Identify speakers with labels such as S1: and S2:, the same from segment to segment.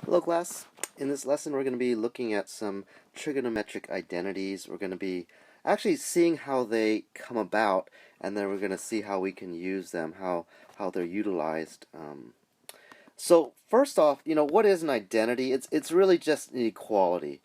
S1: Hello class. In this lesson we're going to be looking at some trigonometric identities. We're going to be actually seeing how they come about, and then we're going to see how we can use them, how they're utilized. So first off, what is an identity? It's really just an equality.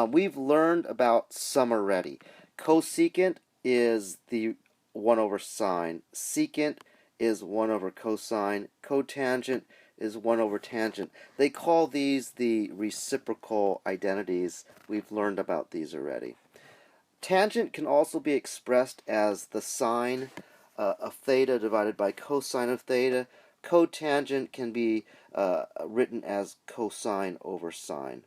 S1: We've learned about some already. Cosecant is the 1 over sine. Secant is 1 over cosine. Cotangent is 1 over tangent. They call these the reciprocal identities. We've learned about these already. Tangent can also be expressed as the sine of theta divided by cosine of theta. Cotangent can be written as cosine over sine.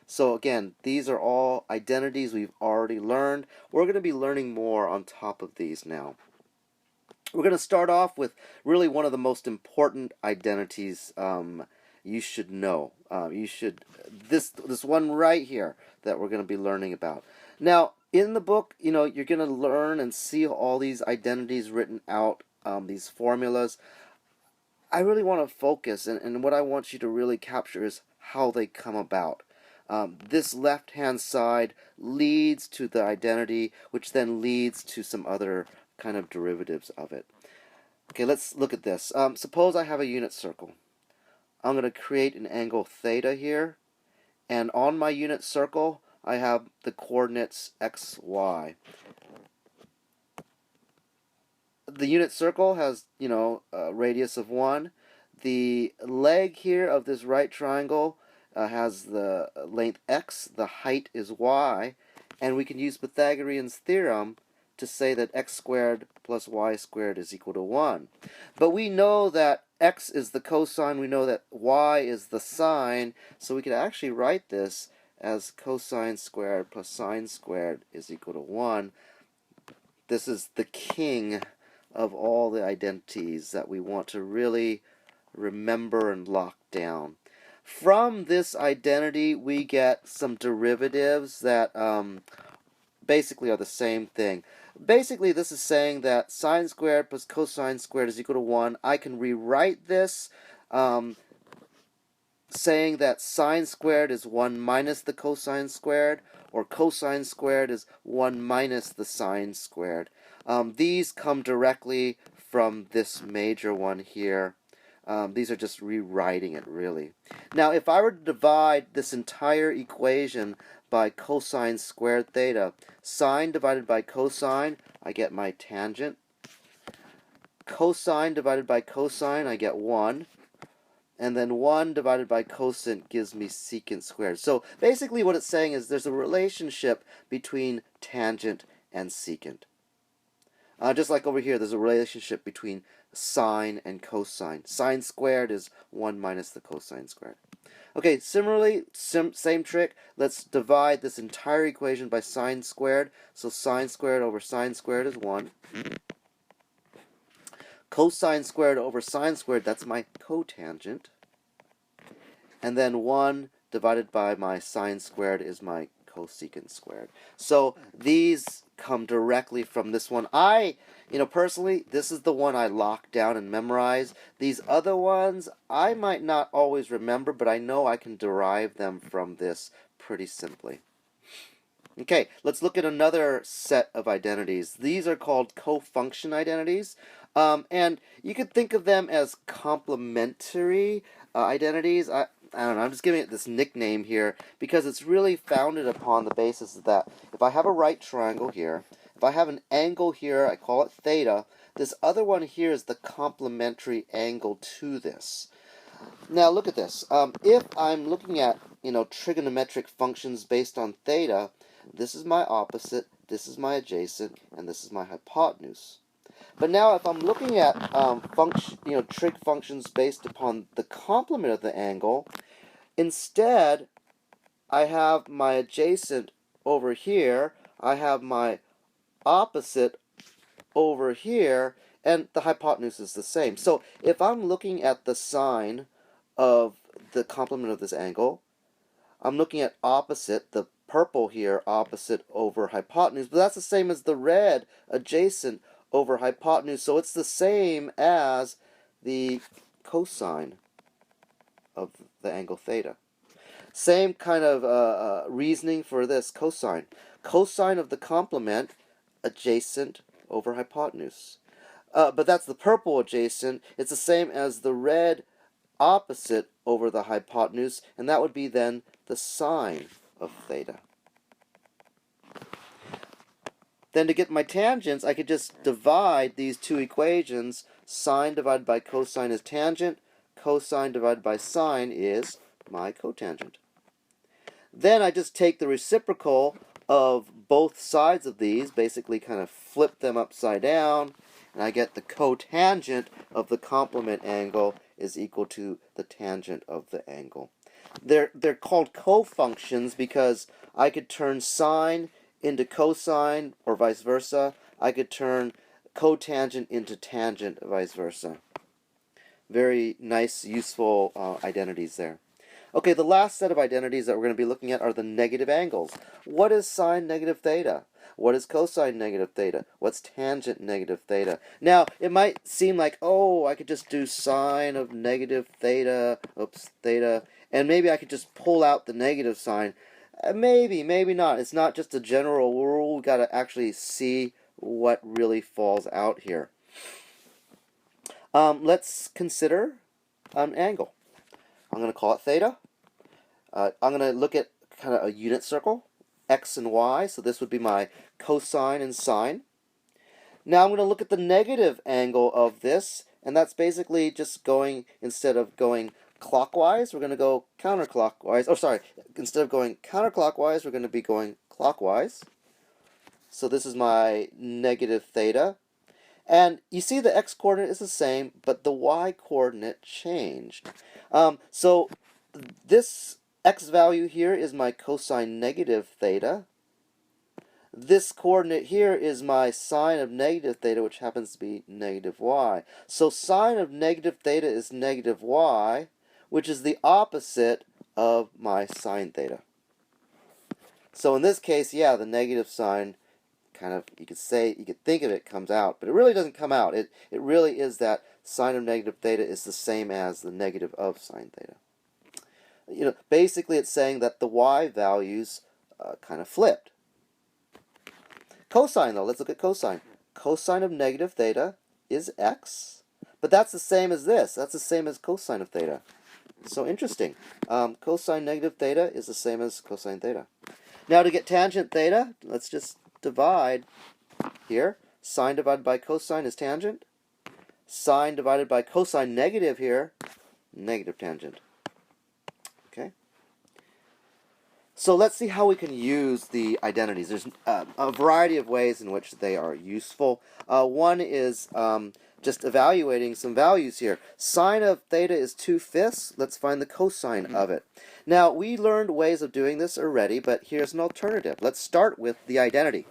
S1: So again, these are all identities we've already learned. We're going to be learning more on top of these now. We're going to start off with really one of the most important identities you should know. This one right here that we're going to be learning about. Now, in the book, you're going to learn and see all these identities written out, these formulas. I really want to focus, and what I want you to really capture is how they come about. This left-hand side leads to the identity, which then leads to some other kind of derivatives of it. Okay, let's look at this. Suppose I have a unit circle. I'm going to create an angle theta here, and on my unit circle I have the coordinates x, y. The unit circle has, a radius of 1. The leg here of this right triangle has the length x, the height is y, and we can use Pythagorean's theorem to say that x squared plus y squared is equal to 1. But we know that x is the cosine, we know that y is the sine, so we could actually write this as cosine squared plus sine squared is equal to 1. This is the king of all the identities that we want to really remember and lock down. From this identity we get some derivatives that basically are the same thing. Basically, this is saying that sine squared plus cosine squared is equal to 1. I can rewrite this saying that sine squared is 1 minus the cosine squared, or cosine squared is 1 minus the sine squared. These come directly from this major one here. These are just rewriting it, really. Now, if I were to divide this entire equation by cosine squared theta, sine divided by cosine, I get my tangent. Cosine divided by cosine, I get 1. And then 1 divided by cosine gives me secant squared. So basically what it's saying is there's a relationship between tangent and secant. Just like over here, there's a relationship between sine and cosine. Sine squared is 1 minus the cosine squared. Okay, similarly, same trick. Let's divide this entire equation by sine squared. So sine squared over sine squared is 1. Cosine squared over sine squared, that's my cotangent. And then 1 divided by my sine squared is my cosecant squared. So these come directly from this one. Personally, this is the one I lock down and memorize. These other ones, I might not always remember, but I know I can derive them from this pretty simply. Okay, let's look at another set of identities. These are called cofunction identities, and you could think of them as complementary identities. I don't know, I'm just giving it this nickname here because it's really founded upon the basis that if I have a right triangle here, if I have an angle here, I call it theta, this other one here is the complementary angle to this. Now look at this. If I'm looking at, trigonometric functions based on theta, this is my opposite, this is my adjacent, and this is my hypotenuse. But now if I'm looking at trig functions based upon the complement of the angle, instead I have my adjacent over here, I have my opposite over here, and the hypotenuse is the same. So if I'm looking at the sine of the complement of this angle, I'm looking at opposite, the purple here, opposite over hypotenuse, but that's the same as the red, adjacent over hypotenuse, so it's the same as the cosine of the angle theta. Same kind of reasoning for this cosine. Cosine of the complement adjacent over hypotenuse. But that's the purple adjacent. It's the same as the red opposite over the hypotenuse, and that would be then the sine of theta. Then to get my tangents, I could just divide these two equations. Sine divided by cosine is tangent. Cosine divided by sine is my cotangent. Then I just take the reciprocal of both sides of these, basically kind of flip them upside down, and I get the cotangent of the complement angle is equal to the tangent of the angle. They're called cofunctions because I could turn sine into cosine or vice versa. I could turn cotangent into tangent, vice versa. Very nice, useful identities there. Okay, the last set of identities that we're going to be looking at are the negative angles. What is sine negative theta? What is cosine negative theta? What's tangent negative theta? Now, it might seem like, oh, I could just do sine of negative theta, theta, and maybe I could just pull out the negative sign. Maybe, maybe not. It's not just a general rule. We've got to actually see what really falls out here. Let's consider an angle. I'm going to call it theta. I'm going to look at kind of a unit circle, x and y, so this would be my cosine and sine. Now I'm going to look at the negative angle of this, and that's basically just going, instead of going clockwise, we're going to go counterclockwise. Oh, sorry, instead of going counterclockwise, we're going to be going clockwise. So this is my negative theta. And you see the x-coordinate is the same, but the y-coordinate changed. So this x value here is my cosine negative theta. This coordinate here is my sine of negative theta, which happens to be negative y. So sine of negative theta is negative y, which is the opposite of my sine theta. So in this case, yeah, the negative sign kind of, you could think of it, comes out, but it really doesn't come out. It really is that sine of negative theta is the same as the negative of sine theta. You know, basically it's saying that the y values kind of flipped. Cosine, though, let's look at cosine. Cosine of negative theta is x, but that's the same as this. That's the same as cosine of theta. So interesting. Cosine negative theta is the same as cosine theta. Now to get tangent theta, let's just divide here. Sine divided by cosine is tangent. Sine divided by cosine negative here, negative tangent. Okay. So let's see how we can use the identities. There's a variety of ways in which they are useful. One is just evaluating some values here. Sine of theta is 2/5. Let's find the cosine of it. Now, we learned ways of doing this already, but here's an alternative. Let's start with the identity.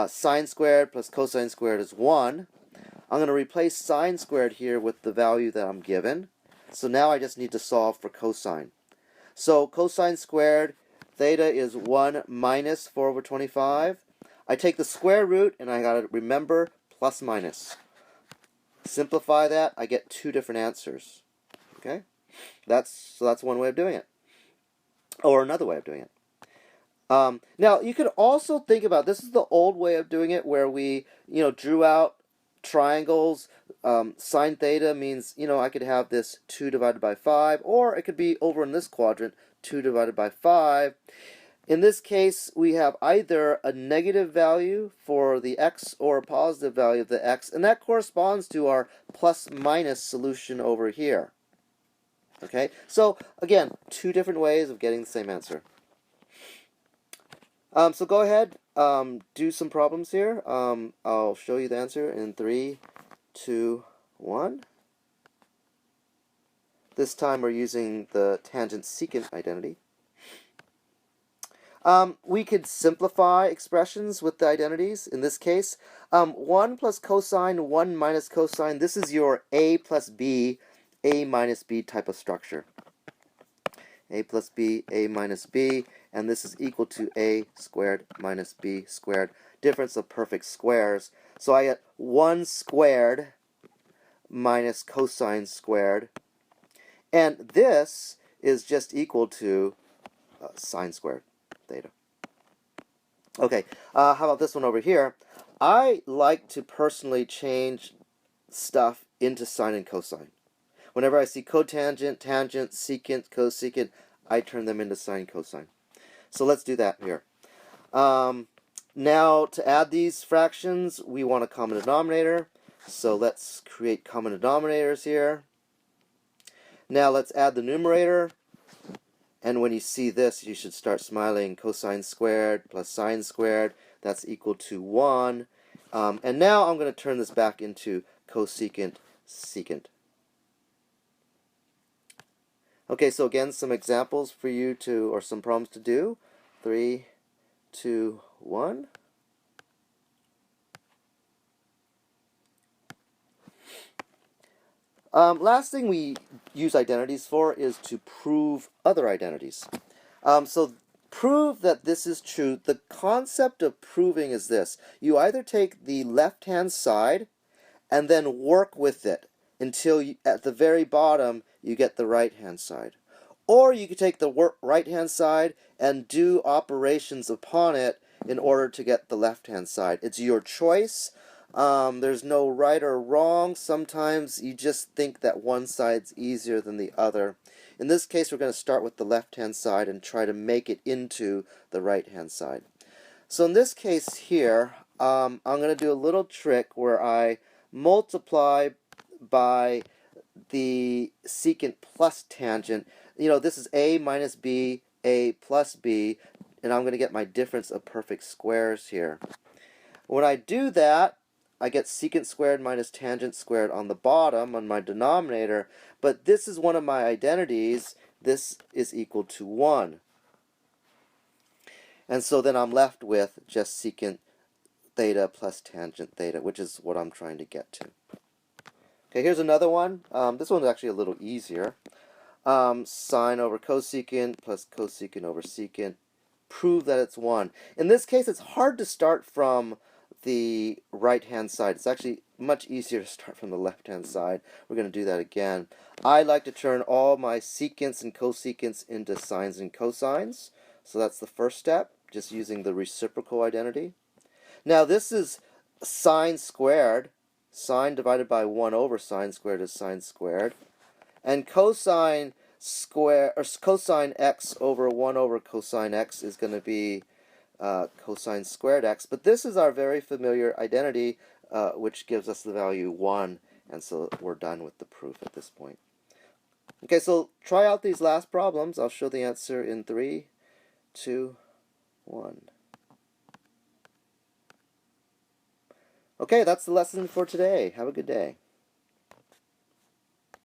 S1: Sine squared plus cosine squared is 1. I'm going to replace sine squared here with the value that I'm given. So now I just need to solve for cosine. So cosine squared, theta is 1 minus 4/25. I take the square root, and I got to remember plus minus. Simplify that, I get two different answers. Okay? That's one way of doing it. Or another way of doing it. Now, you could also think about, this is the old way of doing it, where we, drew out triangles. Sine theta means, I could have this 2 divided by 5, or it could be over in this quadrant, 2 divided by 5. In this case, we have either a negative value for the x or a positive value of the x, and that corresponds to our plus-minus solution over here. Okay, so again, two different ways of getting the same answer. So go ahead, do some problems here. I'll show you the answer in 3, 2, 1. This time we're using the tangent secant identity. We could simplify expressions with the identities. In this case, 1 plus cosine, 1 minus cosine. This is your a plus b, a minus b type of structure. A plus b, a minus b, and this is equal to a squared minus b squared. Difference of perfect squares. So I get 1 squared minus cosine squared. And this is just equal to sine squared theta. Okay, how about this one over here? I like to personally change stuff into sine and cosine. Whenever I see cotangent, tangent, secant, cosecant, I turn them into sine, cosine. So let's do that here. Now, to add these fractions, we want a common denominator. So let's create common denominators here. Now let's add the numerator. And when you see this, you should start smiling. Cosine squared plus sine squared, that's equal to 1. And now I'm going to turn this back into cosecant, secant. Okay, so again, some examples for you to, or some problems to do. 3, 2, 1. Last thing we use identities for is to prove other identities. So prove that this is true. The concept of proving is this. You either take the left-hand side and then work with it until you, at the very bottom you get the right-hand side. Or you could take the right-hand side and do operations upon it in order to get the left-hand side. It's your choice. There's no right or wrong. Sometimes you just think that one side's easier than the other. In this case, we're going to start with the left-hand side and try to make it into the right-hand side. So in this case here, I'm going to do a little trick where I multiply by the secant plus tangent. You know, this is a minus b, a plus b, and I'm going to get my difference of perfect squares here. When I do that, I get secant squared minus tangent squared on the bottom, on my denominator, but this is one of my identities. This is equal to 1. And so then I'm left with just secant theta plus tangent theta, which is what I'm trying to get to. Okay, here's another one. This one's actually a little easier. Sine over cosecant plus cosecant over secant. Prove that it's 1. In this case, it's hard to start from the right-hand side. It's actually much easier to start from the left-hand side. We're going to do that again. I like to turn all my secants and cosecants into sines and cosines. So that's the first step, just using the reciprocal identity. Now this is sine squared. Sine divided by 1 over sine squared is sine squared. And cosine square, or cosine x over 1 over cosine x is going to be cosine squared x. But this is our very familiar identity, which gives us the value 1. And so we're done with the proof at this point. Okay, so try out these last problems. I'll show the answer in 3, 2, 1. Okay, that's the lesson for today. Have a good day.